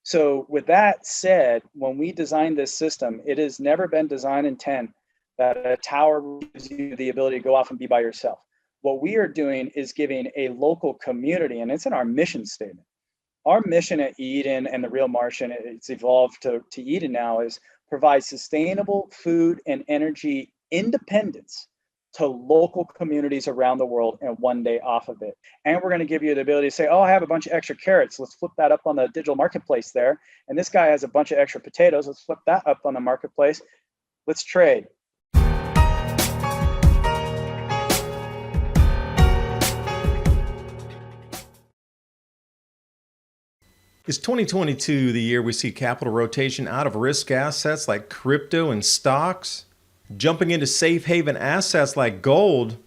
So with that said, when we designed this system, it has never been design intent that a tower gives you the ability to go off and be by yourself. What we are doing is giving a local community, and it's in our mission statement. Our mission at Eden and the Real Martian, it's evolved to Eden now, is provide sustainable food and energy independence to local communities around the world and one day off of it. And we're going to give you the ability to say, oh, I have a bunch of extra carrots. Let's flip that up on the digital marketplace there. And this guy has a bunch of extra potatoes. Let's flip that up on the marketplace. Let's trade. Is 2022 the year we see capital rotation out of risk assets like crypto and stocks, jumping into safe haven assets like gold?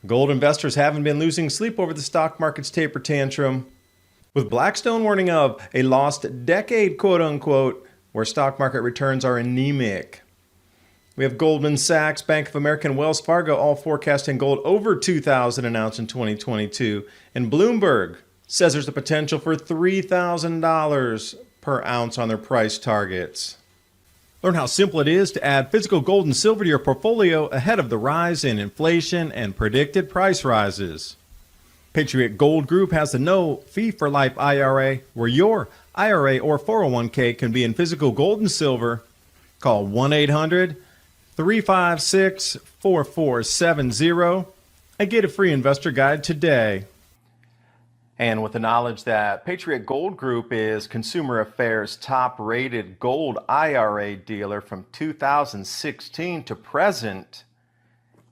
Gold investors haven't been losing sleep over the stock market's taper tantrum, with Blackstone warning of a lost decade, quote unquote, where stock market returns are anemic. We have Goldman Sachs, Bank of America, and Wells Fargo all forecasting gold over $2,000 an ounce in 2022, and Bloomberg says there's a potential for $3,000 per ounce on their price targets. Learn how simple it is to add physical gold and silver to your portfolio ahead of the rise in inflation and predicted price rises. Patriot Gold Group has the no fee for life IRA, where your IRA or 401k can be in physical gold and silver. Call 1-800-356-4470 and get a free investor guide today. And with the knowledge that Patriot Gold Group is Consumer Affairs' top-rated gold IRA dealer from 2016 to present,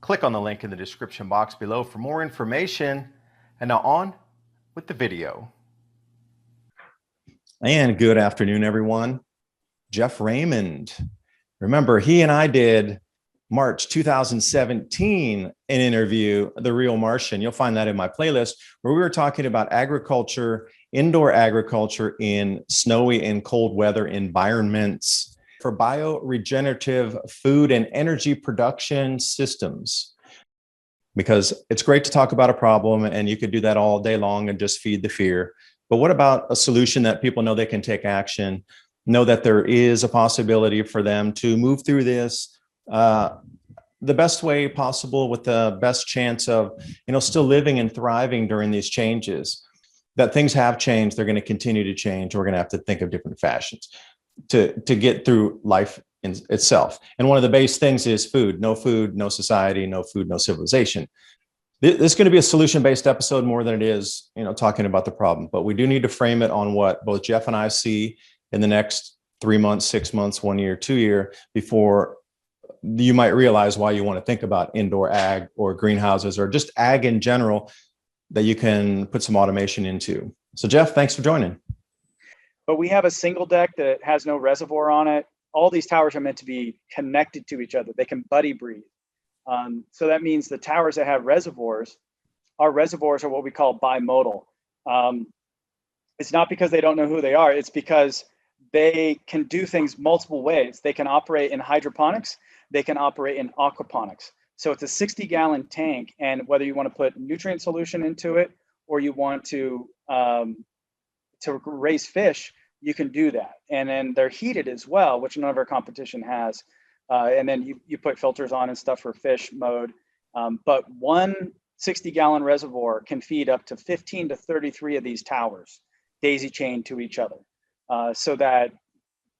click on the link in the description box below for more information. And now on with the video. And good afternoon, everyone. Jeff Raymond. Remember, he and I did March 2017 an interview, The Real Martian. You'll find that in my playlist, where we were talking about agriculture, indoor agriculture in snowy and cold weather environments for bioregenerative food and energy production systems. Because it's great to talk about a problem, and you could do that all day long and just feed the fear. But what about a solution that people know they can take action, know that there is a possibility for them to move through this the best way possible, with the best chance of, still living and thriving during these changes. That things have changed, they're going to continue to change. We're going to have to think of different fashions to get through life in itself. And one of the base things is food, no society, no food, no civilization. This is going to be a solution-based episode more than it is, talking about the problem. But we do need to frame it on what both Jeff and I see in the next 3 months, 6 months, 1 year, 2 year, before you might realize why you want to think about indoor ag or greenhouses or just ag in general that you can put some automation into. So Jeff, thanks for joining. But we have a single deck that has no reservoir on it. All these towers are meant to be connected to each other. They can buddy breathe. So that means the towers that have reservoirs, our reservoirs are what we call bimodal. It's not because they don't know who they are. It's because they can do things multiple ways. They can operate in hydroponics. They can operate in aquaponics. So it's a 60-gallon tank, and whether you want to put nutrient solution into it or you want to raise fish, you can do that. And then they're heated as well, which none of our competition has. And then you put filters on and stuff for fish mode. But one 60-gallon reservoir can feed up to 15 to 33 of these towers, daisy chained to each other, so that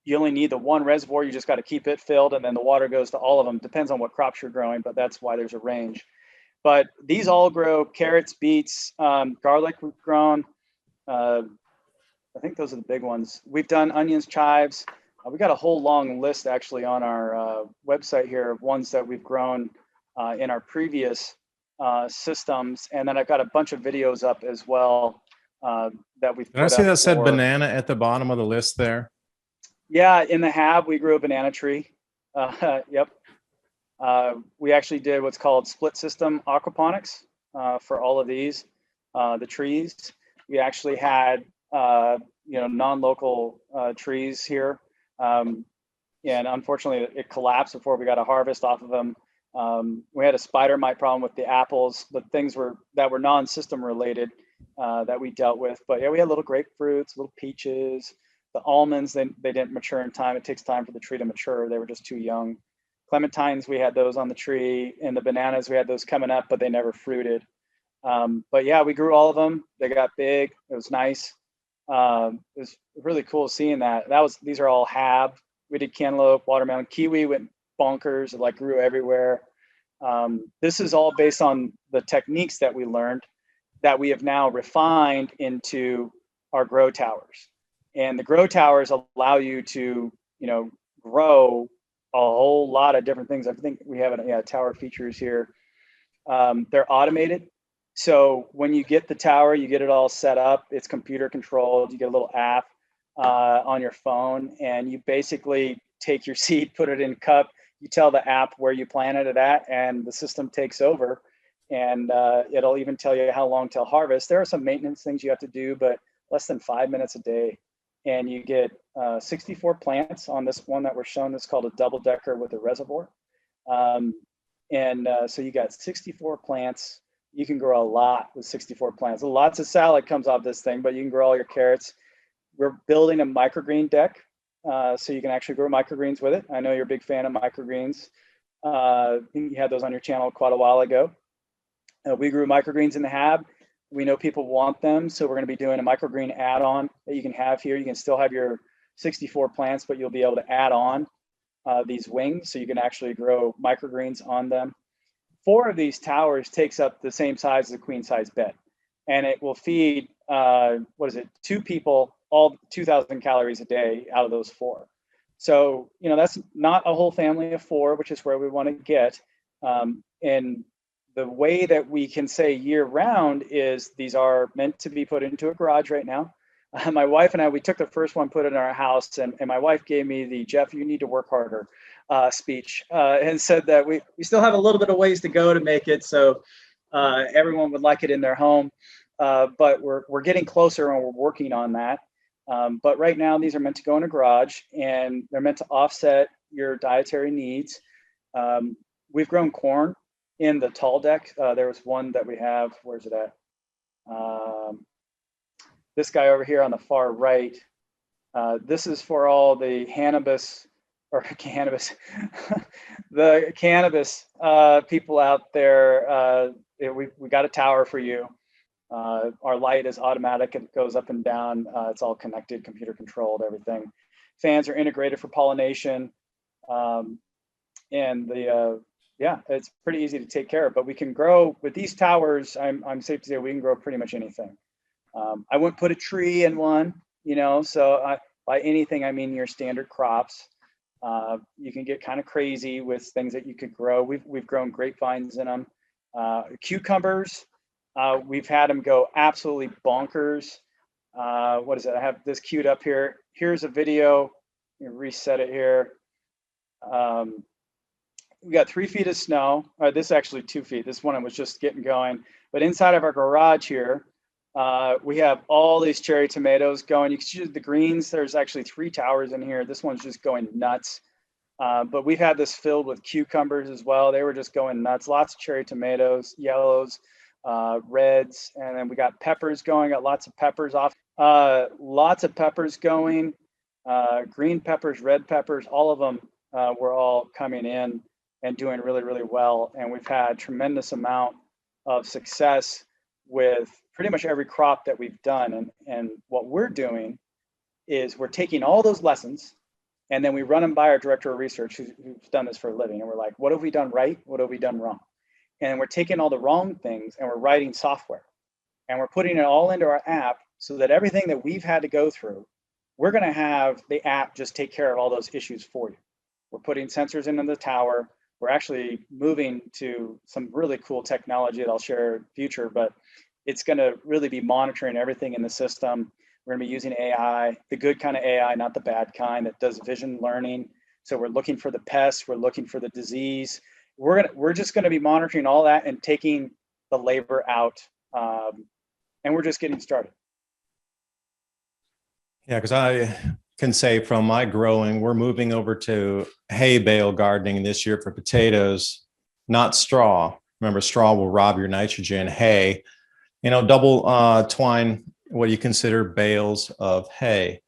you only need the one reservoir. You just got to keep it filled, and then the water goes to all of them. Depends on what crops you're growing, but that's why there's a range. But these all grow carrots, beets, garlic we've grown. I think those are the big ones. We've done onions, chives. We got a whole long list actually on our website here of ones that we've grown in our previous systems. And then I've got a bunch of videos up as well that we've put up. Did I see that said banana at the bottom of the list there? Yeah, in the Hab, we grew a banana tree. Yep. We actually did what's called split system aquaponics for all of these, the trees. We actually had, non-local trees here. And unfortunately, it collapsed before we got a harvest off of them. We had a spider mite problem with the apples, but things that were non-system related that we dealt with. But yeah, we had little grapefruits, little peaches, The almonds, they didn't mature in time. It takes time for the tree to mature. They were just too young. Clementines, we had those on the tree, and the bananas, we had those coming up, but they never fruited. But yeah, we grew all of them. They got big. It was nice. It was really cool seeing that. These are all hab. We did cantaloupe, watermelon, kiwi went bonkers. It like grew everywhere. This is all based on the techniques that we learned that we have now refined into our grow towers. And the grow towers allow you to, grow a whole lot of different things. I think we have tower features here. They're automated. So when you get the tower, you get it all set up. It's computer controlled. You get a little app on your phone, and you basically take your seed, put it in a cup. You tell the app where you planted it at, and the system takes over. And it'll even tell you how long till harvest. There are some maintenance things you have to do, but less than 5 minutes a day. And you get 64 plants on this one that we're showing. That's called a double decker with a reservoir. So you got 64 plants. You can grow a lot with 64 plants. Lots of salad comes off this thing, but you can grow all your carrots. We're building a microgreen deck, so you can actually grow microgreens with it. I know you're a big fan of microgreens. You had those on your channel quite a while ago. We grew microgreens in the hab. We know people want them, so we're going to be doing a microgreen add-on that you can have here. You can still have your 64 plants, but you'll be able to add on these wings, so you can actually grow microgreens on them. 4 of these towers takes up the same size as a queen size bed, and it will feed 2 people, all 2,000 calories a day out of those 4. So that's not a whole family of 4, which is where we want to get. And the way that we can say year round is these are meant to be put into a garage right now. My wife and I, we took the first one, put it in our house, and my wife gave me the "Jeff, you need to work harder" speech, and said that we still have a little bit of ways to go to make it so everyone would like it in their home, but we're getting closer and we're working on that. But right now, these are meant to go in a garage, and they're meant to offset your dietary needs. We've grown corn in the tall deck. There was one that we have. Where's it at? This guy over here on the far right. This is for all the the cannabis people out there. We got a tower for you. Our light is automatic and goes up and down. It's all connected, computer controlled, everything. Fans are integrated for pollination. It's pretty easy to take care of, but we can grow with these towers. I'm safe to say we can grow pretty much anything. I wouldn't put a tree in one, so by anything, I mean your standard crops. You can get kind of crazy with things that you could grow. We've grown grapevines in them. Cucumbers, we've had them go absolutely bonkers. What is it? I have this queued up here. Here's a video. Let me reset it here. We got 3 feet of snow. This is actually 2 feet. This one was just getting going. But inside of our garage here, we have all these cherry tomatoes going. You can see the greens. There's actually 3 towers in here. This one's just going nuts. But we've had this filled with cucumbers as well. They were just going nuts. Lots of cherry tomatoes, yellows, reds, and then we got peppers going. Got lots of peppers off. Lots of peppers going. Green peppers, red peppers, all of them were all coming in and doing really, really well. And we've had tremendous amount of success with pretty much every crop that we've done. And what we're doing is we're taking all those lessons and then we run them by our director of research who's done this for a living. And we're like, what have we done right? What have we done wrong? And we're taking all the wrong things and we're writing software and we're putting it all into our app so that everything that we've had to go through, we're going to have the app just take care of all those issues for you. We're putting sensors into the tower. We're actually moving to some really cool technology that I'll share in the future, but it's going to really be monitoring everything in the system. We're going to be using AI, the good kind of AI, not the bad kind that does vision learning. So we're looking for the pests, we're looking for the disease. We're just going to be monitoring all that and taking the labor out, and we're just getting started. Yeah, because I can say from my growing, we're moving over to hay bale gardening this year for potatoes, not straw. Remember, straw will rob your nitrogen. Hay, double twine what you consider bales of hay.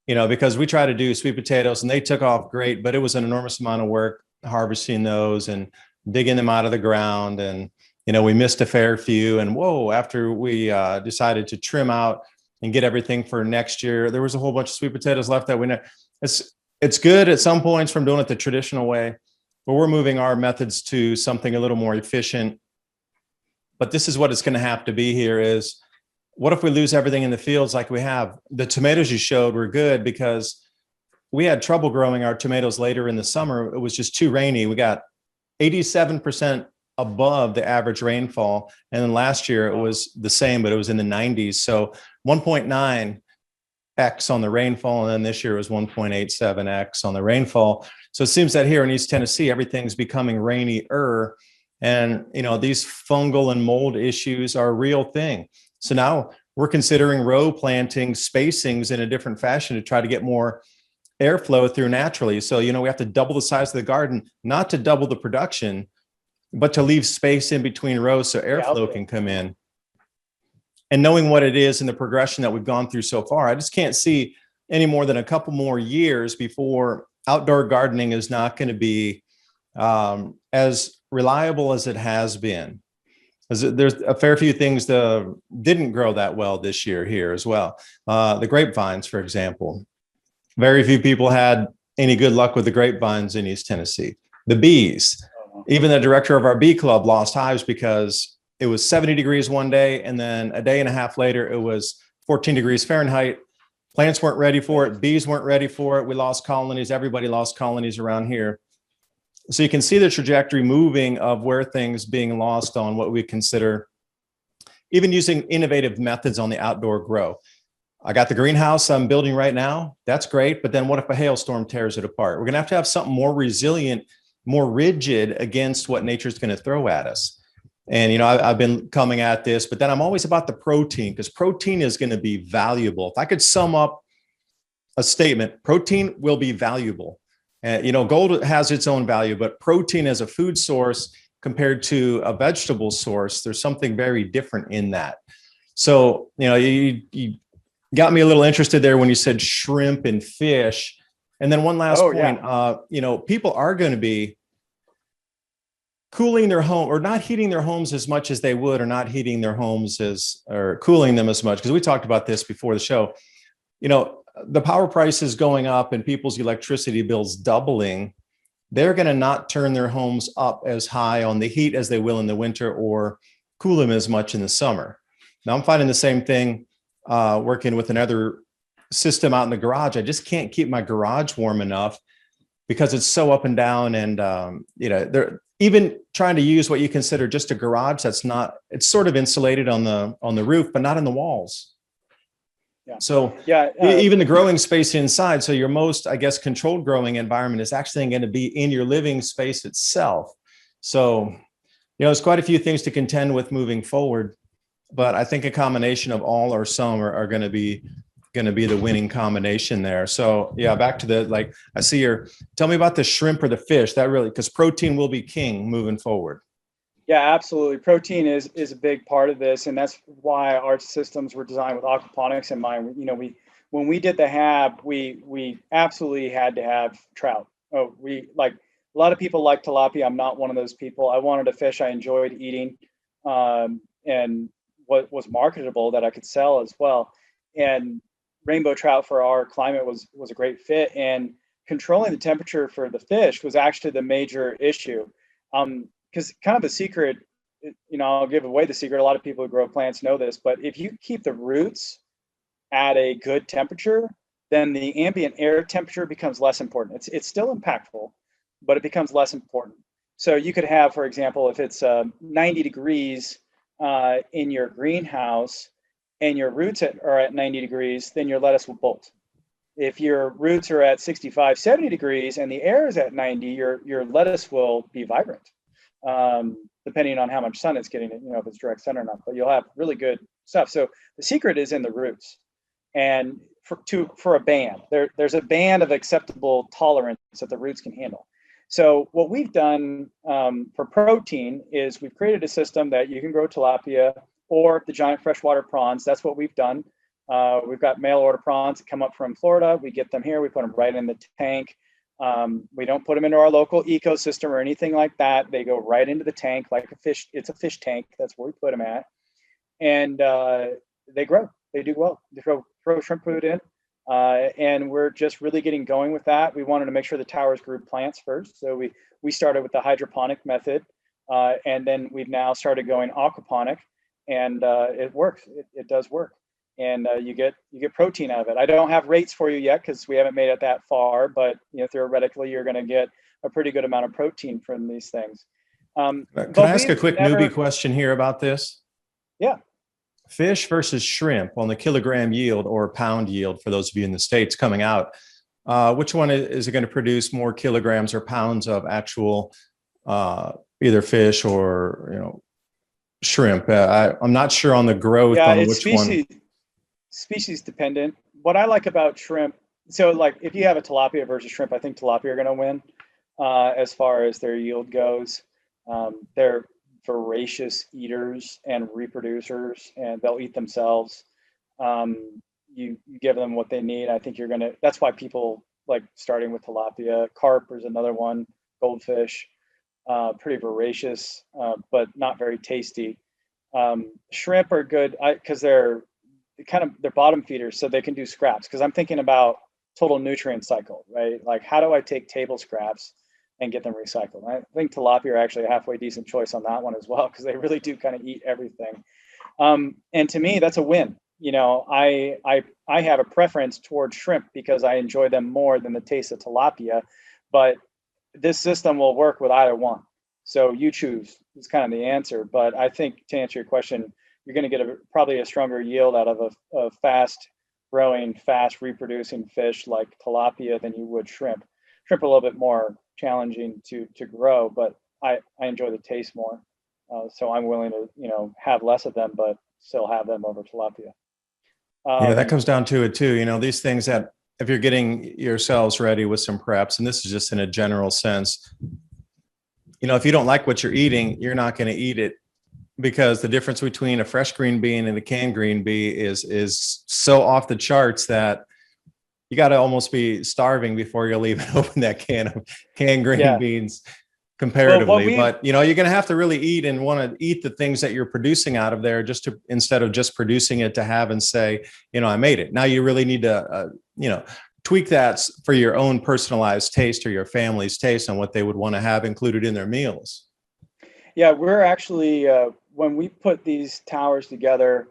because we try to do sweet potatoes and they took off great, but it was an enormous amount of work harvesting those and digging them out of the ground. And, we missed a fair few. And whoa, after we decided to trim out and get everything for next year, there was a whole bunch of sweet potatoes left that we know. It's good at some points from doing it the traditional way, but we're moving our methods to something a little more efficient. But this is what it's going to have to be here is, what if we lose everything in the fields like we have? The tomatoes you showed were good because we had trouble growing our tomatoes later in the summer. It was just too rainy. We got 87% above the average rainfall. And then last year it was the same, but it was in the 90s. So 1.9x on the rainfall. And then this year it was 1.87x on the rainfall. So it seems that here in East Tennessee, everything's becoming rainier. And, these fungal and mold issues are a real thing. So now we're considering row planting spacings in a different fashion to try to get more airflow through naturally. So, we have to double the size of the garden, not to double the production, but to leave space in between rows so airflow can come in. And knowing what it is and the progression that we've gone through so far, I just can't see any more than a couple more years before outdoor gardening is not going to be as reliable as it has been. There's a fair few things that didn't grow that well this year here as well. The grapevines, for example. Very few people had any good luck with the grapevines in East Tennessee. The bees, even the director of our bee club lost hives because it was 70 degrees one day, and then a day and a half later, it was 14 degrees Fahrenheit. Plants weren't ready for it. Bees weren't ready for it. We lost colonies. Everybody lost colonies around here. So you can see the trajectory moving of where things being lost on what we consider, even using innovative methods on the outdoor grow. I got the greenhouse I'm building right now. That's great. But then what if a hailstorm tears it apart? We're going to have something more resilient, more rigid against what nature's going to throw at us. And, I've been coming at this, but then I'm always about the protein, because protein is going to be valuable. If I could sum up a statement, protein will be valuable. Gold has its own value, but protein as a food source compared to a vegetable source, there's something very different in that. So, you got me a little interested there when you said shrimp and fish. And then one last point, people are going to be cooling their home or not heating their homes as much as they would, or not heating their homes or cooling them as much. Because we talked about this before the show. The power prices going up and people's electricity bills doubling, they're going to not turn their homes up as high on the heat as they will in the winter, or cool them as much in the summer. Now I'm finding the same thing working with another system out in the garage. I just can't keep my garage warm enough because it's so up and down. And, they're even trying to use what you consider just a garage. It's sort of insulated on the roof, but not in the walls. Yeah. So even the growing space inside. So your most, controlled growing environment is actually going to be in your living space itself. So, there's quite a few things to contend with moving forward, but I think a combination of all or some are going to be the winning combination there. So back to I see tell me about the shrimp or the fish. That really, because protein will be king moving forward. Yeah, absolutely. Protein is a big part of this, and that's why our systems were designed with aquaponics in mind. When we did the HAB, we absolutely had to have trout. A lot of people like tilapia. I'm not one of those people. I wanted a fish I enjoyed eating, and what was marketable that I could sell as well. And rainbow trout for our climate was a great fit. And controlling the temperature for the fish was actually the major issue. Because kind of the secret, I'll give away the secret. A lot of people who grow plants know this, but if you keep the roots at a good temperature, then the ambient air temperature becomes less important. It's still impactful, but it becomes less important. So you could have, for example, if it's 90 degrees in your greenhouse and your roots are at 90 degrees, then your lettuce will bolt. If your roots are at 65, 70 degrees and the air is at 90, your lettuce will be vibrant. Depending on how much sun it's getting, if it's direct sun or not, but you'll have really good stuff. So the secret is in the roots. And for a band, there's a band of acceptable tolerance that the roots can handle. So what we've done for protein is we've created a system that you can grow tilapia or the giant freshwater prawns. That's what we've done. We've got mail order prawns that come up from Florida. We get them here. We put them right in the tank. We don't put them into our local ecosystem or anything like that. They go right into the tank like a fish. It's a fish tank. That's where we put them at. And they grow. They do well. They throw shrimp food in. And we're just really getting going with that. We wanted to make sure the towers grew plants first. So we started with the hydroponic method. And then we've now started going aquaponic. And it works. It does work. And you get protein out of it. I don't have rates for you yet because we haven't made it that far, but theoretically you're going to get a pretty good amount of protein from these things. Can I ask a quick newbie question here about this? Yeah. Fish versus shrimp on the kilogram yield or pound yield for those of you in the States coming out. Which one is it going to produce more kilograms or pounds of actual either fish or shrimp? I'm not sure on the growth on which species, one. Species dependent. What I like about shrimp, so like if you have a tilapia versus shrimp, I think tilapia are going to win as far as their yield goes. They're voracious eaters and reproducers, and they'll eat themselves. You give them what they need. I think that's why people like starting with tilapia. Carp is another one, goldfish, pretty voracious, but not very tasty. Shrimp are good because they're bottom feeders, so they can do scraps. Because I'm thinking about total nutrient cycle, right? Like, how do I take table scraps and get them recycled? I think tilapia are actually a halfway decent choice on that one as well, because they really do kind of eat everything. And to me, that's a win. I have a preference towards shrimp because I enjoy them more than the taste of tilapia, but this system will work with either one. So you choose. It's kind of the answer. But I think to answer your question, you're going to get probably a stronger yield out of a fast growing, fast reproducing fish like tilapia than you would shrimp. Shrimp are a little bit more challenging to grow, but I enjoy the taste more. So I'm willing to, have less of them, but still have them over tilapia. Yeah, that comes down to it too. These things that if you're getting yourselves ready with some preps, and this is just in a general sense, if you don't like what you're eating, you're not going to eat it, because the difference between a fresh green bean and a canned green bean is so off the charts that you got to almost be starving before you'll even open that can of canned green beans comparatively. But you're going to have to really eat and want to eat the things that you're producing out of there, instead of just producing it to have and say, I made it. Now you really need to tweak that for your own personalized taste or your family's taste on what they would want to have included in their meals. Yeah, we're actually when we put these towers together,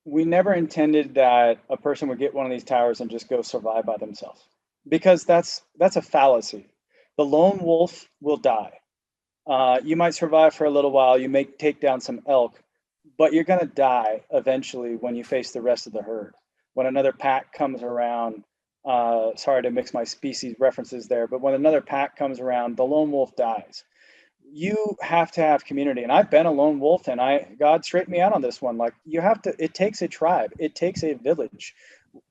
we never intended that a person would get one of these towers and just go survive by themselves, because that's a fallacy. The lone wolf will die. You might survive for a little while. You may take down some elk, but you're going to die eventually when you face the rest of the herd. When another pack comes around, sorry to mix my species references there, but when another pack comes around, the lone wolf dies. You have to have community. And I've been a lone wolf, and God straightened me out on this one. Like, it takes a tribe. It takes a village.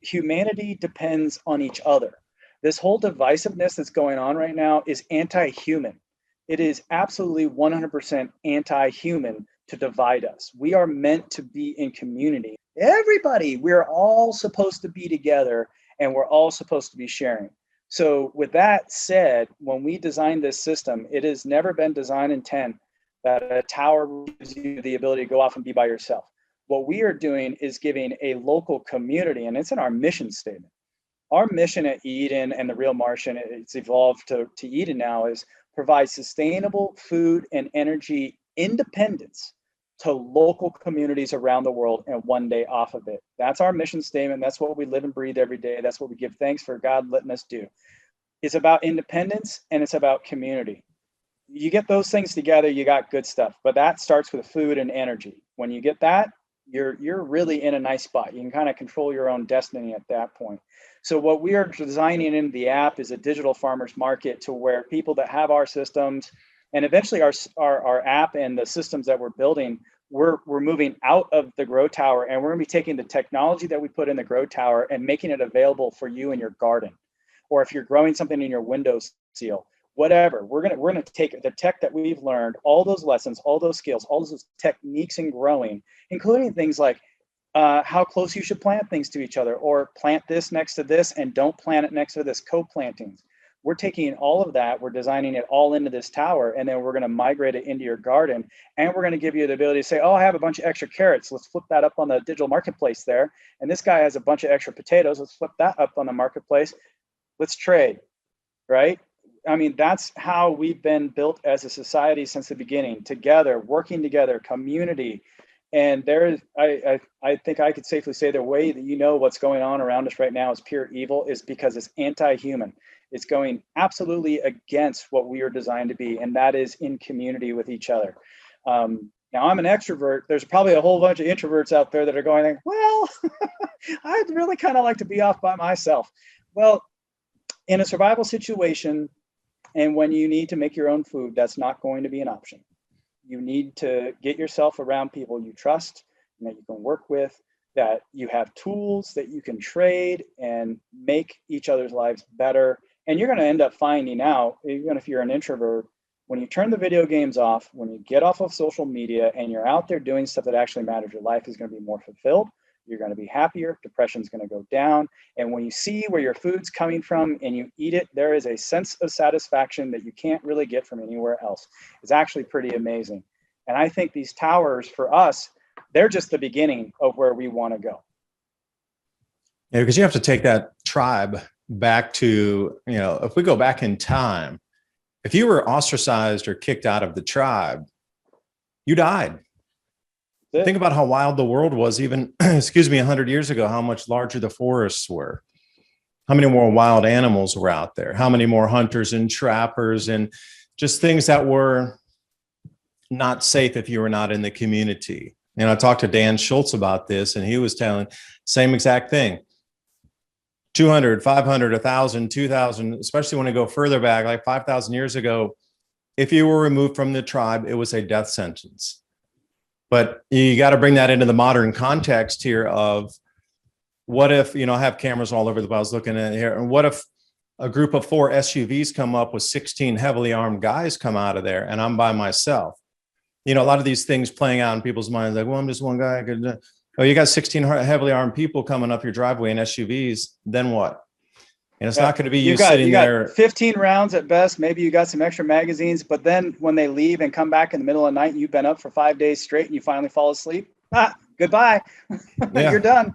Humanity depends on each other. This whole divisiveness that's going on right now is anti-human. It is absolutely 100% anti-human to divide us. We are meant to be in community. Everybody, we're all supposed to be together, and we're all supposed to be sharing. So with that said, when we designed this system, it has never been design intent that a tower gives you the ability to go off and be by yourself. What we are doing is giving a local community, and it's in our mission statement. Our mission at Eden and the Real Martian, it's evolved to Eden now, is provide sustainable food and energy independence to local communities around the world, and one day off of it. That's our mission statement. That's what we live and breathe every day. That's what we give thanks for God letting us do. It's about independence, and it's about community. You get those things together, you got good stuff. But that starts with food and energy. When you get that, you're really in a nice spot. You can kind of control your own destiny at that point. So what we are designing in the app is a digital farmers market, to where people that have our systems, and eventually our app and the systems that we're building, we're moving out of the grow tower, and we're going to be taking the technology that we put in the grow tower and making it available for you in your garden, or if you're growing something in your windowsill, whatever. We're going to take the tech that we've learned, all those lessons, all those skills, all those techniques in growing, including things like how close you should plant things to each other, or plant this next to this and don't plant it next to this, co-plantings. We're taking all of that, we're designing it all into this tower, and then we're going to migrate it into your garden. And we're going to give you the ability to say, oh, I have a bunch of extra carrots. Let's flip that up on the digital marketplace there. And this guy has a bunch of extra potatoes. Let's flip that up on the marketplace. Let's trade, right? I mean, that's how we've been built as a society since the beginning, together, working together, community. And there is, I think I could safely say the way that you know what's going on around us right now is pure evil is because it's anti-human. It's going absolutely against what we are designed to be, and that is in community with each other. Now, I'm an extrovert. There's probably a whole bunch of introverts out there that are going, well, I'd really kind of like to be off by myself. Well, in a survival situation, and when you need to make your own food, that's not going to be an option. You need to get yourself around people you trust and that you can work with, that you have tools that you can trade and make each other's lives better. And you're going to end up finding out, even if you're an introvert, when you turn the video games off, when you get off of social media and you're out there doing stuff that actually matters, your life is going to be more fulfilled. You're going to be happier. Depression's going to go down. And when you see where your food's coming from and you eat it, there is a sense of satisfaction that you can't really get from anywhere else. It's actually pretty amazing. And I think these towers for us, they're just the beginning of where we want to go. Yeah, because you have to take that tribe back to, if we go back in time, if you were ostracized or kicked out of the tribe, you died. Think about how wild the world was even, 100 years ago, how much larger the forests were, how many more wild animals were out there, how many more hunters and trappers, and just things that were not safe if you were not in the community. I talked to Dan Schultz about this, and he was telling same exact thing. 200, 500, 1,000, 2,000, especially when I go further back, like 5,000 years ago, if you were removed from the tribe, it was a death sentence. But you got to bring that into the modern context here of what if, I have cameras all over the place, I was looking at here, and what if a group of 4 SUVs come up with 16 heavily armed guys come out of there and I'm by myself? A lot of these things playing out in people's minds, like, well, I'm just one guy. Oh, you got 16 heavily armed people coming up your driveway in SUVs. Then what? And it's not going to be you sitting there. 15 rounds at best. Maybe you got some extra magazines, but then when they leave and come back in the middle of the night, and you've been up for 5 days straight and you finally fall asleep. Goodbye. Yeah. You're done.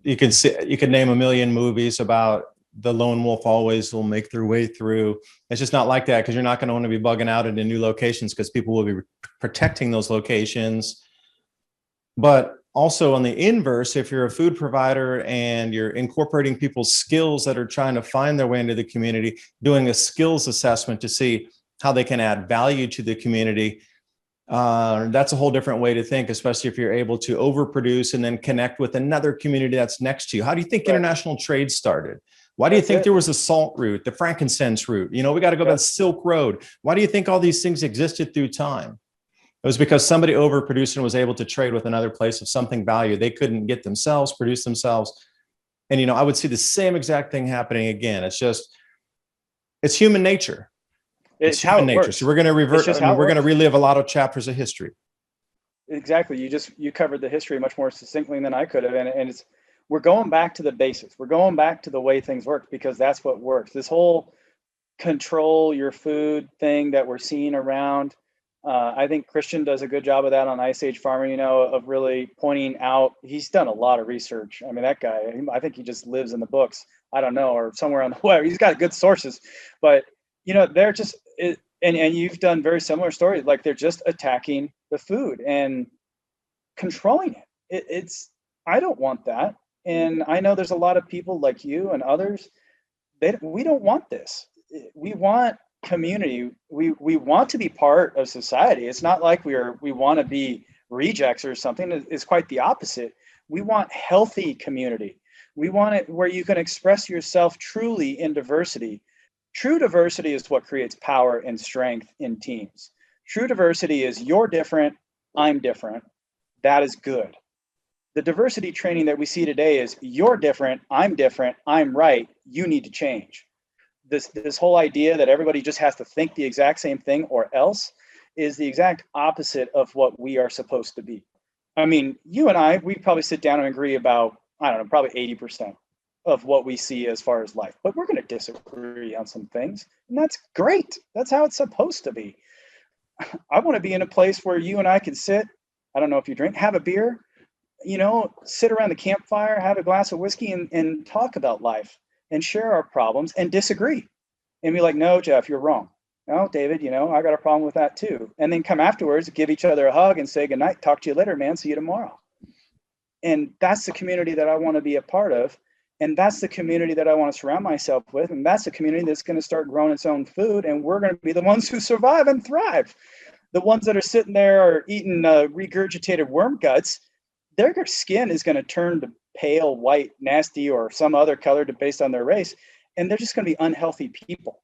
You can name a million movies about the lone wolf always will make their way through. It's just not like that, because you're not going to want to be bugging out into new locations because people will be protecting those locations. But also on the inverse, if you're a food provider and you're incorporating people's skills that are trying to find their way into the community, doing a skills assessment to see how they can add value to the community, that's a whole different way to think, especially if you're able to overproduce and then connect with another community that's next to you. How do you think international trade started? Why do you think there was a salt route, the frankincense route? We got to go down the Silk Road. Why do you think all these things existed through time? It was because somebody overproduced and was able to trade with another place of something value they couldn't get themselves, produce themselves. And, I would see the same exact thing happening again. It's human nature. It's how it nature. Works. So we're going to revert, we're going to relive a lot of chapters of history. Exactly. You covered the history much more succinctly than I could have. And we're going back to the basics. We're going back to the way things work, because that's what works. This whole control your food thing that we're seeing around, I think Christian does a good job of that on Ice Age Farmer, of really pointing out. He's done a lot of research. I mean, that guy, I think he just lives in the books. I don't know, or somewhere on the web. He's got good sources, but they're just, and you've done very similar stories. Like, they're just attacking the food and controlling it. I don't want that. And I know there's a lot of people like you and others we don't want this. We want community. We want to be part of society. It's not like we want to be rejects or something. It's quite the opposite. We want healthy community. We want it where you can express yourself truly in diversity. True diversity is what creates power and strength in teams. True diversity is you're different, I'm different. That is good. The diversity training that we see today is you're different, I'm right, you need to change. This whole idea that everybody just has to think the exact same thing or else is the exact opposite of what we are supposed to be. I mean, you and I, we probably sit down and agree about, I don't know, probably 80% of what we see as far as life, but we're going to disagree on some things. And that's great. That's how it's supposed to be. I want to be in a place where you and I can sit. I don't know if you drink, have a beer, sit around the campfire, have a glass of whiskey and talk about life and share our problems and disagree and be like, no, Jeff, you're wrong. No, David, I got a problem with that too. And then come afterwards, give each other a hug and say goodnight. Talk to you later, man. See you tomorrow. And that's the community that I want to be a part of. And that's the community that I want to surround myself with. And that's the community that's going to start growing its own food. And we're going to be the ones who survive and thrive. The ones that are sitting there or eating regurgitated worm guts, their skin is going to turn to pale, white, nasty, or some other color based on their race. And they're just going to be unhealthy people.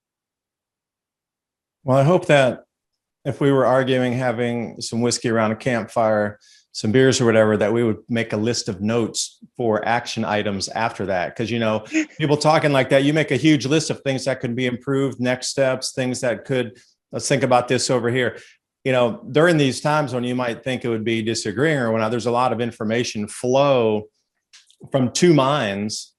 Well, I hope that if we were arguing, having some whiskey around a campfire, some beers or whatever, that we would make a list of notes for action items after that. Because, people talking like that, you make a huge list of things that could be improved, next steps, things that could, let's think about this over here. During these times when you might think it would be disagreeing or whatnot, there's a lot of information flow from two minds.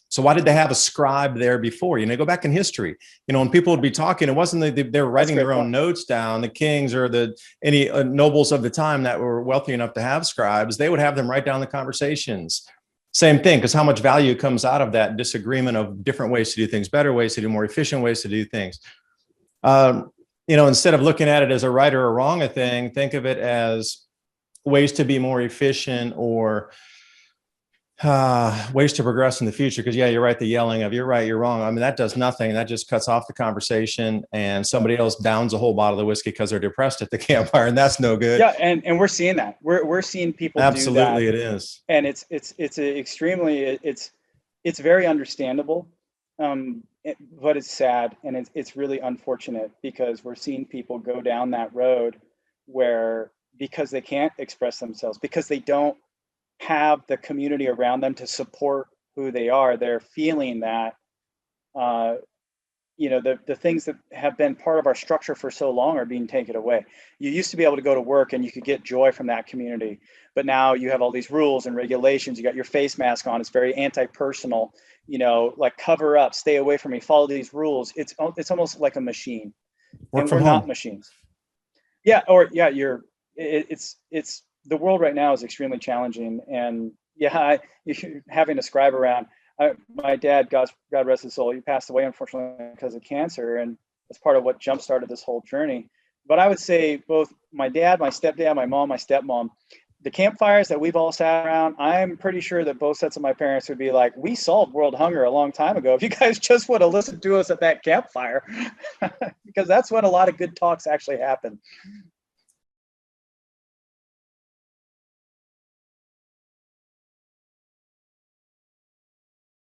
So why did they have a scribe there before? Go back in history, when people would be talking, it wasn't that they were writing their own notes down, the kings or any nobles of the time that were wealthy enough to have scribes, they would have them write down the conversations. Same thing, because how much value comes out of that disagreement of different ways to do things, better ways to do, more efficient ways to do things. Instead of looking at it as a right or a wrong a thing, think of it as ways to be more efficient or ways to progress in the future. Because you're right, the yelling of you're right, you're wrong, I mean, that does nothing. That just cuts off the conversation and somebody else downs a whole bottle of whiskey because they're depressed at the campfire, and that's no good. Yeah, and we're seeing that. We're seeing people absolutely do that. It is. And it's extremely it's very understandable. But it's sad, and it's really unfortunate because we're seeing people go down that road where, because they can't express themselves, because they don't have the community around them to support who they are, they're feeling that the things that have been part of our structure for so long are being taken away. You used to be able to go to work and you could get joy from that community, but now you have all these rules and regulations. You got your face mask on. It's very anti-personal, like cover up, stay away from me, follow these rules. It's almost like a machine. Work from home. Not machines. It's the world right now is extremely challenging, and having a scribe around. My dad, God rest his soul, he passed away unfortunately because of cancer, and that's part of what jump started this whole journey. But I would say both my dad, my stepdad, my mom, my stepmom, the campfires that we've all sat around, I'm pretty sure that both sets of my parents would be like, we solved world hunger a long time ago if you guys just would have listened to us at that campfire. Because that's when a lot of good talks actually happen.